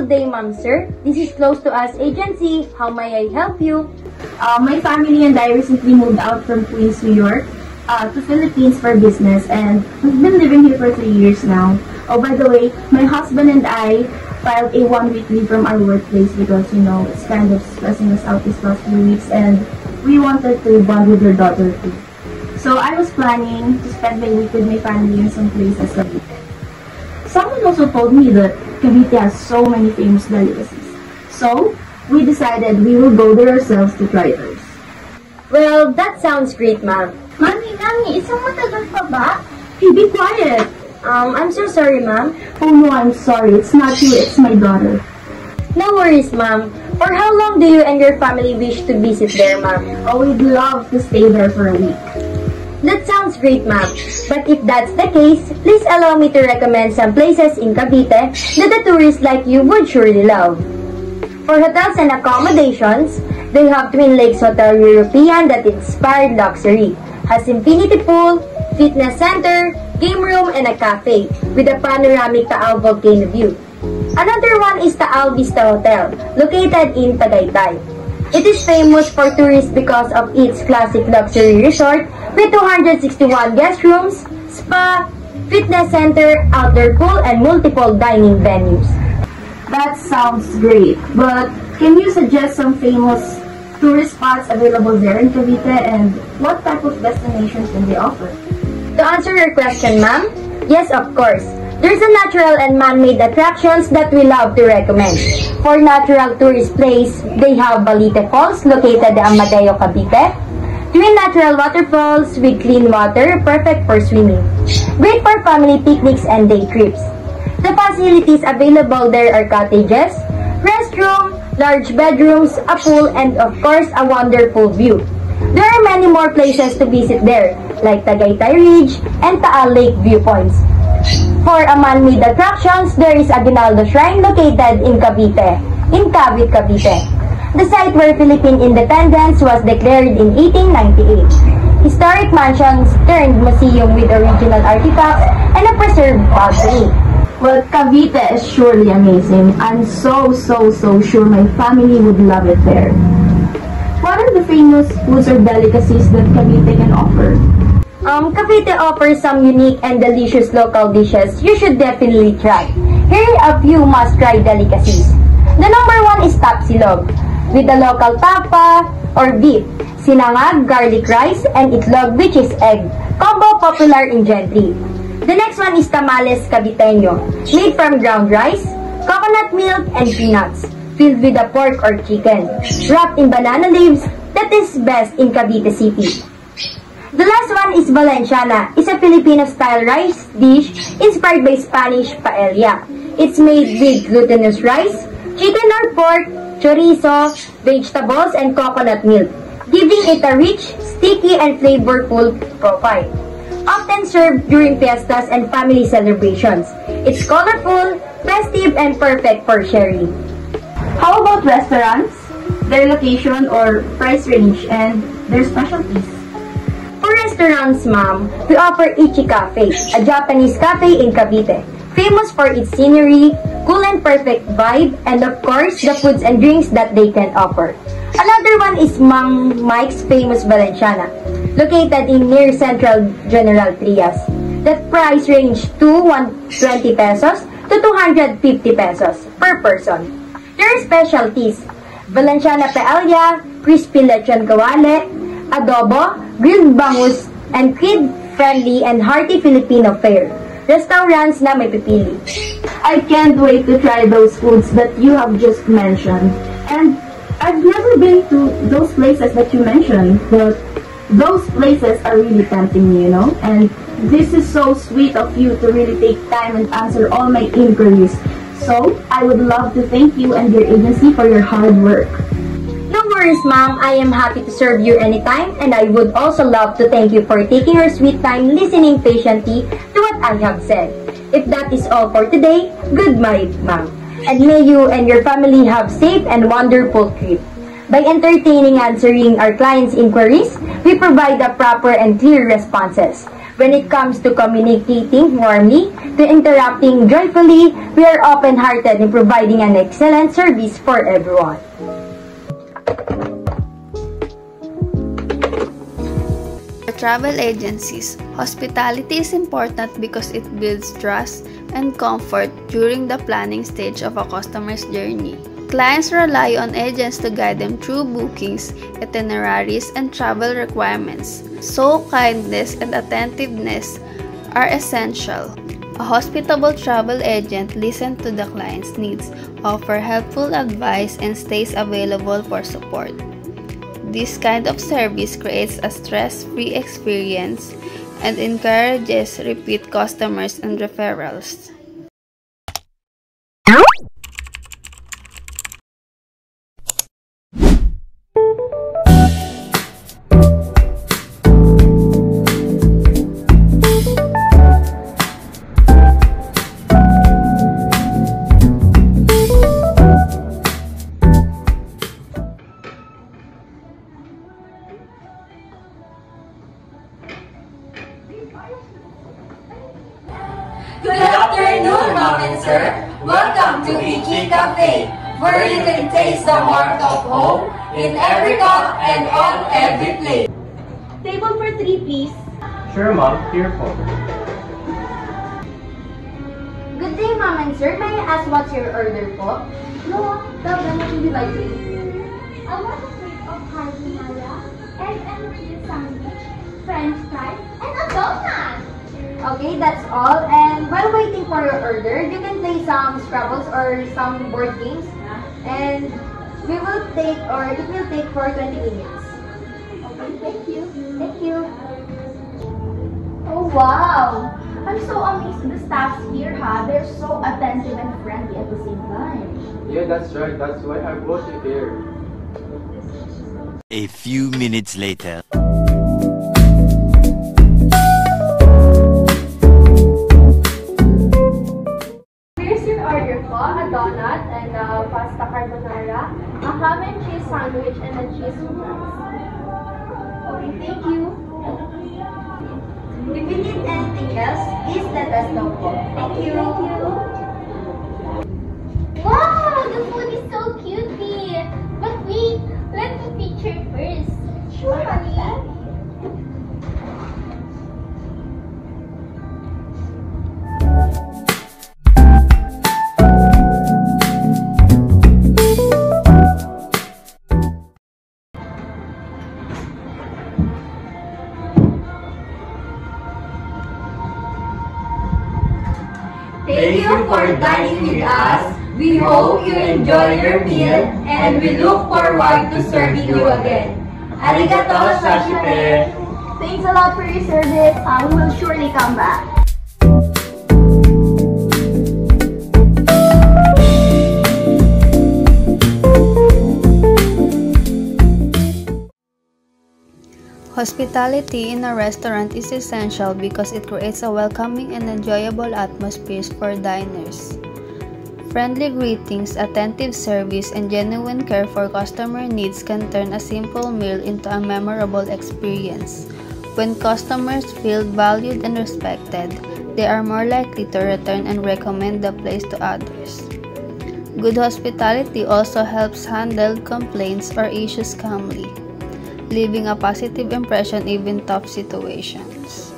Good day, ma'am, sir. This is Close to Us Agency. How may I help you? My family and I recently moved out from Queens, New York to Philippines for business, and we've been living here for 3 years now. Oh, by the way, my husband and I filed a 1-week leave from our workplace because, it's kind of stressing us out these last few weeks, and we wanted to bond with your daughter too. So I was planning to spend my week with my family in some places Cavite. Someone also told me that Cavite has so many famous delicacies. So we decided we will go there ourselves to try those. Well, that sounds great, ma'am. Mami, isang matagal pa ba? Hey, be quiet! I'm so sorry, ma'am. Oh no, I'm sorry. It's not you, it's my daughter. No worries, ma'am. For how long do you and your family wish to visit there, ma'am? Oh, we'd love to stay there for a week. That sounds great, ma'am. But if that's the case, please allow me to recommend some places in Cavite that the tourists like you would surely love. For hotels and accommodations, they have Twin Lakes Hotel European that inspired luxury, has infinity pool, fitness center, game room, and a cafe with a panoramic Taal volcano view. Another one is Taal Vista Hotel, located in Tagaytay. It is famous for tourists because of its classic luxury resort with 261 guest rooms, spa, fitness center, outdoor pool, and multiple dining venues. That sounds great, but can you suggest some famous tourist spots available there in Cavite, and what type of destinations can they offer? To answer your question, ma'am, yes, of course. There's a natural and man-made attractions that we love to recommend. For natural tourist place, they have Balite Falls, located in Amadeo, Cavite. Twin natural waterfalls with clean water, perfect for swimming. Great for family picnics and day trips. The facilities available there are cottages, restroom, large bedrooms, a pool, and of course, a wonderful view. There are many more places to visit there, like Tagaytay Ridge and Taal Lake viewpoints. For a man-made attractions, there is Aguinaldo Shrine located in Cavite, in Cavite, Cavite. The site where Philippine independence was declared in 1898. Historic mansions turned museum with original artifacts and a preserved balcony. Well, Cavite is surely amazing. I'm so sure my family would love it there. What are the famous foods or delicacies that Cavite can offer? Cavite offers some unique and delicious local dishes you should definitely try. Here are a few must-try delicacies. The number one is tapsilog, with the local tapa or beef, sinangag, garlic rice, and itlog, which is egg, combo popular in Gentry. The next one is tamales caviteño, made from ground rice, coconut milk, and peanuts, filled with a pork or chicken, wrapped in banana leaves that is best in Cavite City. The last one is Valenciana. It's a Filipino-style rice dish inspired by Spanish paella. It's made with glutinous rice, chicken or pork, chorizo, vegetables, and coconut milk, giving it a rich, sticky, and flavorful profile. Often served during fiestas and family celebrations. It's colorful, festive, and perfect for sharing. How about restaurants, their location or price range, and their specialties? For restaurants, ma'am, we offer Ichi Cafe, a Japanese cafe in Cavite, famous for its scenery, cool and perfect vibe, and of course, the foods and drinks that they can offer. Another one is Mang Mike's famous Valenciana, located in near Central General Trias. The price range to 120 pesos to 250 pesos per person. There are specialties: Valenciana paella, crispy lechon kawale, adobo, grilled bangus, and kid-friendly and hearty Filipino fare. Restaurants na may pipili. I can't wait to try those foods that you have just mentioned. And I've never been to those places that you mentioned, but those places are really tempting me, And this is so sweet of you to really take time and answer all my inquiries. So, I would love to thank you and your agency for your hard work. No worries, ma'am. I am happy to serve you anytime, and I would also love to thank you for taking your sweet time listening patiently to what I have said. If that is all for today, good night, ma'am. And may you and your family have safe and wonderful trip. By entertaining answering our clients' inquiries, we provide the proper and clear responses. When it comes to communicating warmly, to interacting joyfully, we are open-hearted in providing an excellent service for everyone. For travel agencies, hospitality is important because it builds trust and comfort during the planning stage of a customer's journey. Clients rely on agents to guide them through bookings, itineraries, and travel requirements, so kindness and attentiveness are essential. A hospitable travel agent listens to the client's needs, offers helpful advice, and stays available for support. This kind of service creates a stress-free experience and encourages repeat customers and referrals. Good afternoon, Mom and Sir. Welcome to Ichi Cafe, where you can taste the warmth of home in every cup and on every plate. Table for 3, please. Sure, Mom. Here po. Good day, Ma'am and Sir. May I ask what's your order po? No, tell them what would you like to eat. I want a plate of carbonara, egg and cheese sandwich, french fries, and a donut! Okay, that's all. And while waiting for your order, you can play some Scrabbles or some board games. And it will take for 20 minutes. Okay, thank you. Thank you. Oh, wow! I'm so amazed with the staffs here, ha? They're so attentive and friendly at the same time. Yeah, that's right. That's why I brought you here. A few minutes later. Here's your order po, a donut and a pasta carbonara, a ham and cheese sandwich, and a cheese fries. Okay, thank you. If you need anything else, please let us know po. Thank you. Wow, the food is so cutesy! But wait, let me picture first. Sure, honey. Thank you for dining with us. We hope you enjoy your meal and we look forward to serving you again. Arigato sashite! Thanks a lot for your service. We will surely come back. Hospitality in a restaurant is essential because it creates a welcoming and enjoyable atmosphere for diners. Friendly greetings, attentive service, and genuine care for customer needs can turn a simple meal into a memorable experience. When customers feel valued and respected, they are more likely to return and recommend the place to others. Good hospitality also helps handle complaints or issues calmly, leaving a positive impression even in tough situations.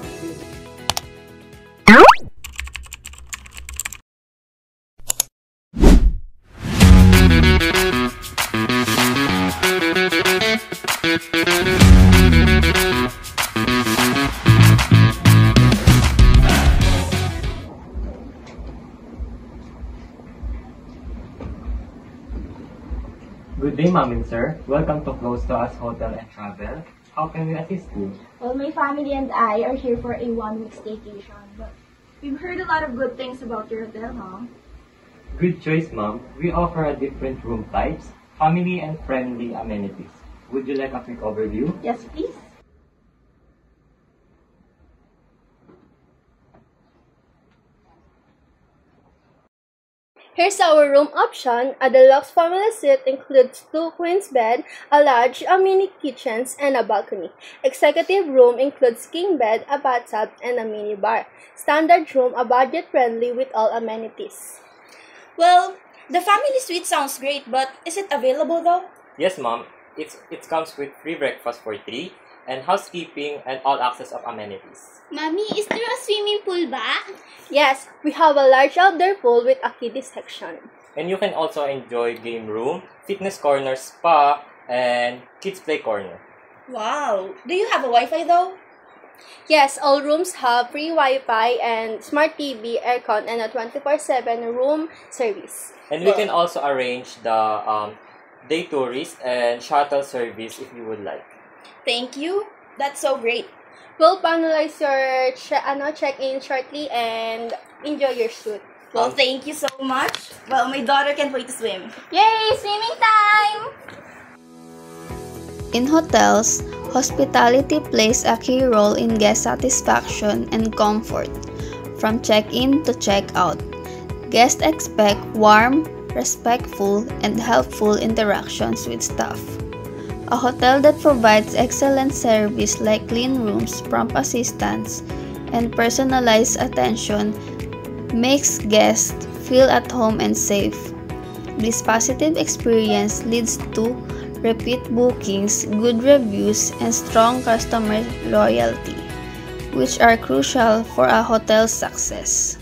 Good day, Mom and Sir. Welcome to Close to Us Hotel and Travel. How can we assist you? Well, my family and I are here for a 1-week staycation, but we've heard a lot of good things about your hotel, huh? Good choice, Mom. We offer a different room types, family and friendly amenities. Would you like a quick overview? Yes, please. Here's our room option. A deluxe family suite includes 2 queen's bed, a large, mini kitchens, and a balcony. Executive room includes king bed, a bathtub, and a mini bar. Standard room, a budget-friendly with all amenities. Well, the family suite sounds great, but is it available though? Yes, ma'am. It comes with free breakfast for 3 and housekeeping and all access of amenities. Mommy, is there a swimming pool ba? Yes, we have a large outdoor pool with a kiddie section. And you can also enjoy game room, fitness corner, spa, and kids play corner. Wow! Do you have a Wi-Fi though? Yes, all rooms have free Wi-Fi and smart TV, aircon, and a 24/7 room service. And we can also arrange the day tourist and shuttle service if you would like. Thank you. That's so great. We'll finalize your check-in shortly and enjoy your suite. Well, thank you so much. Well, my daughter can't wait to swim. Yay! Swimming time! In hotels, hospitality plays a key role in guest satisfaction and comfort. From check-in to check-out, guests expect warm, respectful, and helpful interactions with staff. A hotel that provides excellent service like clean rooms, prompt assistance, and personalized attention makes guests feel at home and safe. This positive experience leads to repeat bookings, good reviews, and strong customer loyalty, which are crucial for a hotel's success.